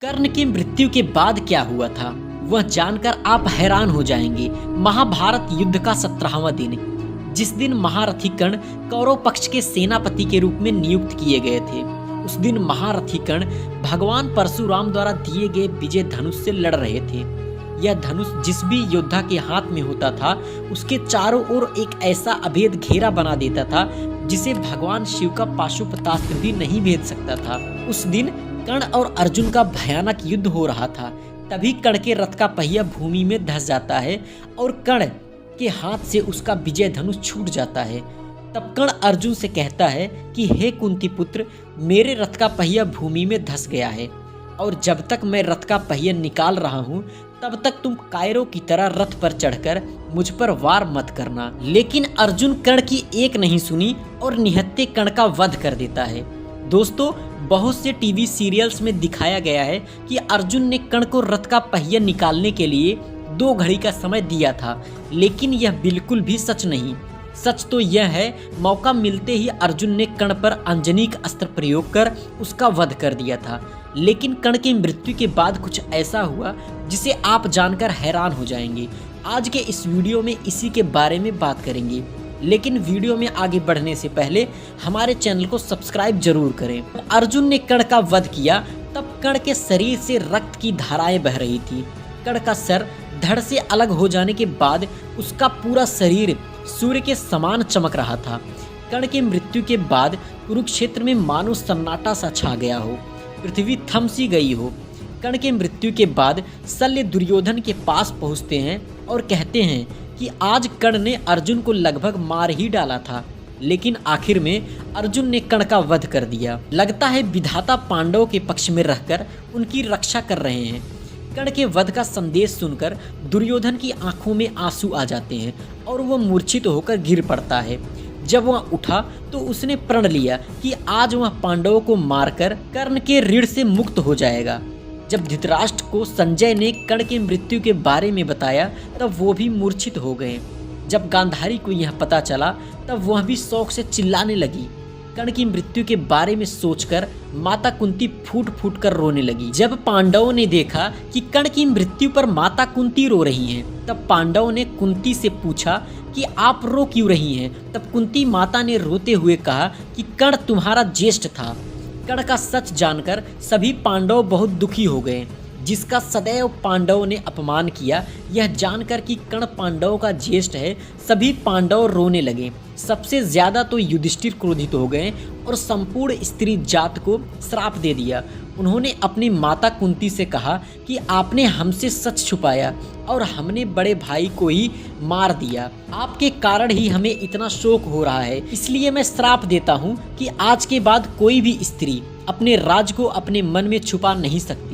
कर्ण की मृत्यु के बाद क्या हुआ था वह जानकर आप हैरान हो जाएंगे। महाभारत युद्ध का 17वां दिन, जिस दिन महारथी कर्ण कौरव पक्ष के सेनापति के रूप में नियुक्त किए गए थे। उस दिन महारथी कर्ण भगवान परशुराम द्वारा दिए गए विजय धनुष से लड़ रहे थे। यह धनुष जिस भी योद्धा के हाथ में होता था उसके चारों ओर एक ऐसा अभेद घेरा बना देता था जिसे भगवान शिव का पाशुपतास्त्र भी नहीं भेद सकता था। उस दिन कर्ण और अर्जुन का भयानक युद्ध हो रहा था। तभी कर्ण के रथ का पहिया भूमि में धंस जाता है और कर्ण के हाथ से उसका विजय धनुष छूट जाता है। तब कर्ण अर्जुन से कहता है कि हे कुंती पुत्र, मेरे रथ का पहिया भूमि में धंस गया है और जब तक मैं रथ का पहिया निकाल रहा हूँ तब तक तुम कायरों की तरह रथ पर चढ़कर मुझ पर वार मत करना। लेकिन अर्जुन कर्ण की एक नहीं सुनी और निहत्थे कर्ण का वध कर देता है। दोस्तों, बहुत से टीवी सीरियल्स में दिखाया गया है कि अर्जुन ने कर्ण को रथ का पहिया निकालने के लिए 2 घड़ी का समय दिया था, लेकिन यह बिल्कुल भी सच नहीं। सच तो यह है, मौका मिलते ही अर्जुन ने कर्ण पर अंजनीक अस्त्र प्रयोग कर उसका वध कर दिया था। लेकिन कर्ण की मृत्यु के बाद कुछ ऐसा हुआ जिसे आप जानकर हैरान हो जाएंगे। आज के इस वीडियो में इसी के बारे में बात करेंगे, लेकिन वीडियो में आगे बढ़ने से पहले हमारे चैनल को सब्सक्राइब जरूर करें। अर्जुन ने कर्ण का वध किया तब कर्ण के शरीर से रक्त की धाराएं बह रही थी। कर्ण का सर धड़ से अलग हो जाने के बाद उसका पूरा शरीर सूर्य के समान चमक रहा था। कर्ण की मृत्यु के बाद कुरुक्षेत्र में मानो सन्नाटा सा छा गया हो, पृथ्वी थम सी गई हो। कर्ण की मृत्यु के बाद शल्य दुर्योधन के पास पहुंचते हैं और कहते हैं कि आज कर्ण ने अर्जुन को लगभग मार ही डाला था, लेकिन आखिर में अर्जुन ने कर्ण का वध कर दिया। लगता है विधाता पांडवों के पक्ष में रहकर उनकी रक्षा कर रहे हैं। कर्ण के वध का संदेश सुनकर दुर्योधन की आंखों में आंसू आ जाते हैं और वह मूर्छित होकर गिर पड़ता है। जब वह उठा तो उसने प्रण लिया कि आज वह पांडवों को मारकर कर्ण के ऋण से मुक्त हो जाएगा। जब धृतराष्ट्र को संजय ने कर्ण की मृत्यु के बारे में बताया तब वो भी मूर्छित हो गए। जब गांधारी को यह पता चला तब वह भी शौक से चिल्लाने लगी। कर्ण की मृत्यु के बारे में सोचकर माता कुंती फूट फूट कर रोने लगी। जब पांडवों ने देखा कि कर्ण की मृत्यु पर माता कुंती रो रही हैं, तब पांडवों ने कुंती से पूछा कि आप रो क्यों रही हैं। तब कुंती माता ने रोते हुए कहा कि कर्ण तुम्हारा ज्येष्ठ था। कर्ण का सच जानकर सभी पांडव बहुत दुखी हो गए, जिसका सदैव पांडवों ने अपमान किया। यह जानकर कि कर्ण पांडवों का ज्येष्ठ है, सभी पांडव रोने लगे। सबसे ज्यादा तो युधिष्ठिर क्रोधित हो गए और संपूर्ण स्त्री जात को श्राप दे दिया। उन्होंने अपनी माता कुंती से कहा कि आपने हमसे सच छुपाया और हमने बड़े भाई को ही मार दिया। आपके कारण ही हमें इतना शोक हो रहा है, इसलिए मैं श्राप देता हूँ कि आज के बाद कोई भी स्त्री अपने राज को अपने मन में छुपा नहीं सकती।